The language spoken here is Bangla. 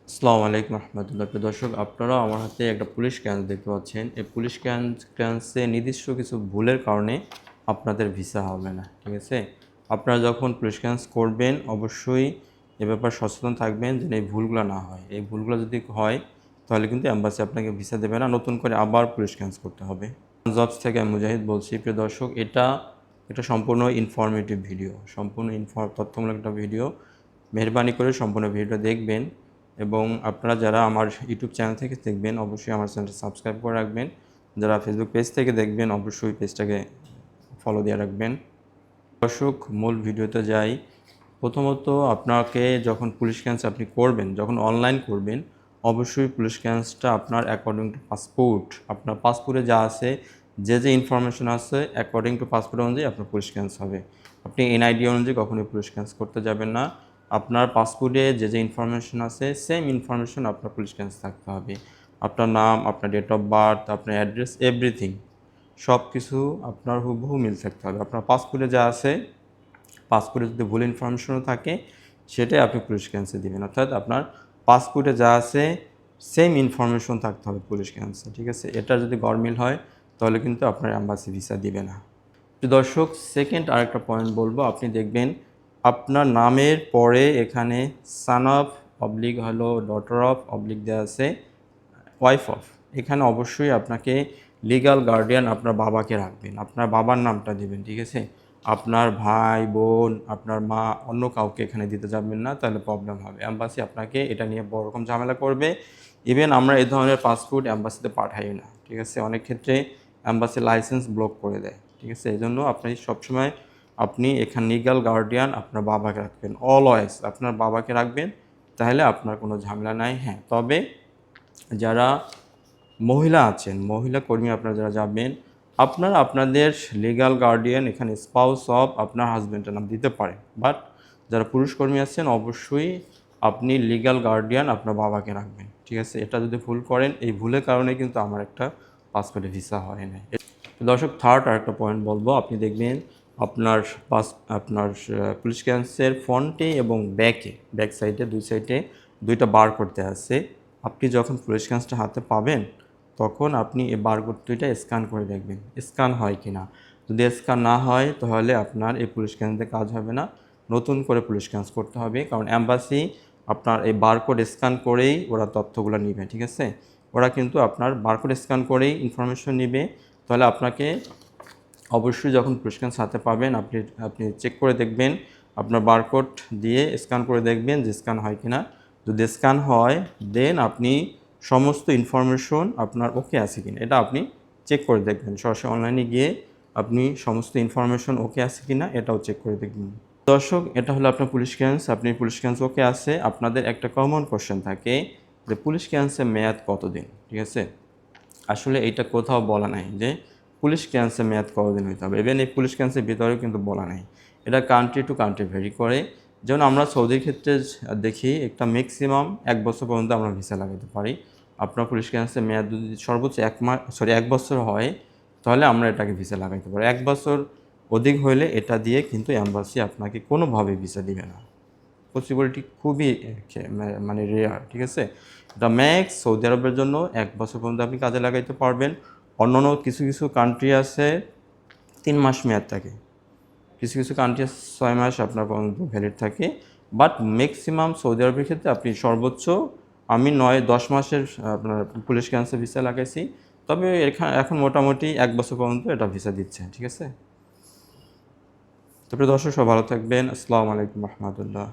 আসসালামু আলাইকুম রহমতুল্লাহ। প্রিয় দর্শক, আপনারা আমার হাতে একটা পুলিশ ক্লিয়ারেন্স দেখতে পাচ্ছেন। এই পুলিশ ক্লিয়ারেন্সে নির্দিষ্ট কিছু ভুলের কারণে আপনাদের ভিসা হবে না, ঠিক আছে? আপনারা যখন পুলিশ ক্লিয়ারেন্স করবেন অবশ্যই এ ব্যাপারে সচেতন থাকবেন যেন এই ভুলগুলো না হয়। এই ভুলগুলো যদি হয় তাহলে কিন্তু অ্যাম্বাসি আপনাকে ভিসা দেবে না, নতুন করে আবার পুলিশ ক্লিয়ারেন্স করতে হবে। জবস থেকে আমি মুজাহিদ বলছি। প্রিয় দর্শক, এটা সম্পূর্ণ ইনফরমেটিভ ভিডিও, সম্পূর্ণ তথ্যমূলক একটা ভিডিও। মেহরবানি করে সম্পূর্ণ ভিডিওটা দেখবেন এবং আপনারা যারা আমার ইউটিউব চ্যানেল থেকে দেখবেন অবশ্যই আমার চ্যানেলটা সাবস্ক্রাইব করে রাখবেন। যারা ফেসবুক পেজ থেকে দেখবেন অবশ্যই পেজটাকে ফলো দিয়ে রাখবেন। দর্শক, মূল ভিডিওতে যাই। প্রথমত আপনাকে যখন পুলিশ ক্লিয়ারেন্স আপনি করবেন, যখন অনলাইন করবেন, অবশ্যই পুলিশ ক্লিয়ারেন্সটা আপনার অ্যাকর্ডিং টু পাসপোর্ট, আপনার পাসপোর্টে যা আছে, যে ইনফরমেশন আছে অ্যাকর্ডিং টু পাসপোর্ট অনুযায়ী আপনার পুলিশ ক্লিয়ারেন্স হবে। আপনি এনআইডি অনুযায়ী কখনোই পুলিশ ক্লিয়ারেন্স করতে যাবেন না। আপনার পাসপোর্টে যে ইনফরমেশন আছে সেম ইনফরমেশন আপনার পুলিশ ক্লিয়ারেন্স থাকতে হবে। আপনার নাম, আপনার ডেট অফ বার্থ, আপনার অ্যাড্রেস, এভরিথিং সব কিছু আপনার হুবহু মিল থাকতে হবে। আপনার পাসপোর্টে যা আছে, পাসপোর্টে যদি ভুল ইনফরমেশনও থাকে সেটাই আপনি পুলিশ ক্লিয়ারেন্সে দেবেন। অর্থাৎ আপনার পাসপোর্টে যা আছে সেম ইনফরমেশন থাকতে হবে পুলিশ ক্লিয়ারেন্সে, ঠিক আছে? এটা যদি গরমিল হয় তাহলে কিন্তু আপনার অ্যাম্বাসি ভিসা দিবে না। দর্শক, সেকেন্ড আরেকটা পয়েন্ট বলবো, আপনি দেখবেন আপনার নামের পরে এখানে সান অফ অবলিক হলো ডটার অফ অবলিক দেওয়া আছে ওয়াইফ অফ। এখানে অবশ্যই আপনাকে লিগ্যাল গার্ডিয়ান আপনার বাবাকে রাখবেন, আপনার বাবার নামটা দিবেন, ঠিক আছে? আপনার ভাই বোন, আপনার মা, অন্য কাউকে এখানে দিতে যাবেন না, তাহলে প্রবলেম হবে। অ্যাম্বাসি আপনাকে এটা নিয়ে বড় রকম ঝামেলা করবে। ইভেন আমরা এই ধরনের পাসপোর্ট অ্যাম্বাসিতে পাঠাই না, ঠিক আছে? অনেক ক্ষেত্রে অ্যাম্বাসি লাইসেন্স ব্লক করে দেয়, ঠিক আছে? এই জন্য আপনি সবসময় এখানে লিগ্যাল গার্ডিয়ান আপনার বাবাকে রাখবেন, অলওয়েজ আপনার বাবাকে রাখবেন, তাহলে আপনার কোনো ঝামেলা নাই। হ্যাঁ, তবে যারা মহিলা আছেন, মহিলা কর্মী আপনারা যারা যাবেন, আপনারা আপনাদের লিগ্যাল গার্ডিয়ান এখানে স্পাউস অফ আপনার হাজব্যান্ডের নাম দিতে পারেন। বাট যারা পুরুষ কর্মী আছেন অবশ্যই আপনি লিগ্যাল গার্ডিয়ান আপনার বাবাকে রাখবেন, ঠিক আছে? এটা যদি ভুল করেন, এই ভুলের কারণে কিন্তু আমার একটা পাসপোর্টে ভিসা হয় না। দর্শক, থার্ড আরেকটা পয়েন্ট বলবো, আপনি দেখবেন আপনার পুলিশ ক্লিয়ারেন্সের ফ্রন্টে এবং ব্যাক সাইডে দুই সাইডে দুইটা বার করতে আছে। আপনি যখন পুলিশ ক্লিয়ারেন্সটা হাতে পাবেন তখন আপনি এই বারকোড দুইটা স্ক্যান করে দেখবেন স্ক্যান হয় কি না। যদি স্ক্যান না হয় তাহলে আপনার এই পুলিশ ক্লিয়ারেন্সে কাজ হবে না, নতুন করে পুলিশ ক্লিয়ারেন্স করতে হবে। কারণ অ্যাম্বাসি আপনার এই বারকোড স্ক্যান করেই ওরা তথ্যগুলো নেবে, ঠিক আছে? ওরা কিন্তু আপনার বারকোড স্ক্যান করেই ইনফরমেশন নেবে। তাহলে আপনাকে অবশ্যই যখন পুলিশ ক্লিয়ারেন্স হাতে পাবেন আপনি চেক করে দেখবেন, আপনার বারকোড দিয়ে স্ক্যান করে দেখবেন যে স্ক্যান হয় কি না। যদি স্ক্যান হয় দেন আপনি সমস্ত ইনফরমেশন আপনার ওকে আছে কিনা এটা আপনি চেক করে দেখবেন। সরাসরি অনলাইনে গিয়ে আপনি সমস্ত ইনফরমেশন ওকে আছে কিনা এটাও চেক করে দেখবেন। দর্শক, এটা হলো আপনার পুলিশ ক্লিয়ারেন্স। আপনি পুলিশ ক্লিয়ারেন্স ওকে আছে, আপনাদের একটা কমন কোশ্চেন থাকে যে পুলিশ ক্লিয়ারেন্সের মেয়াদ কতদিন, ঠিক আছে? আসলে এইটা কোথাও বলা নাই যে পুলিশ ক্লিয়ারেন্সের মেয়াদ কতদিন হইতে হবে। ইভেন এই পুলিশ ক্লিয়ারেন্সের ভিতরেও কিন্তু বলা নাই। এটা কান্ট্রি টু কান্ট্রি ভেরি করে। যেমন আমরা সৌদির ক্ষেত্রে দেখি একটা ম্যাক্সিমাম 1 বছর পর্যন্ত আমরা ভিসা লাগাতে পারি। আপনার পুলিশ ক্লিয়ারেন্সের মেয়াদ যদি সর্বোচ্চ 1 বছর হয় তাহলে আমরা এটাকে ভিসা লাগাইতে পারি। 1 বছর অধিক হইলে এটা দিয়ে কিন্তু অ্যাম্বাসি আপনাকে কোনোভাবে ভিসা দিবে না। পসিবিলিটি খুবই মানে রেয়ার, ঠিক আছে? এটা ম্যাক্স সৌদি আরবের জন্য 1 বছর পর্যন্ত আপনি কাজে লাগাইতে পারবেন। অন্যান্য কিছু কিছু কান্ট্রি আছে 3 মাস মেয়াদ থাকে, কিছু কিছু কান্ট্রি 6 মাস আপনার পর্যন্ত ভ্যালিড থাকে। বাট ম্যাক্সিমাম সৌদি আরবের ক্ষেত্রে আপনি সর্বোচ্চ আমি 9-10 মাসের আপনার পুলিশ ক্লিয়ারেন্সের ভিসা লাগাইছি। তবে এখন মোটামুটি 1 বছর পর্যন্ত এটা ভিসা দিচ্ছে, ঠিক আছে? তারপরে দর্শক সব ভালো থাকবেন। আসসালামু আলাইকুম রহমতুল্লাহ।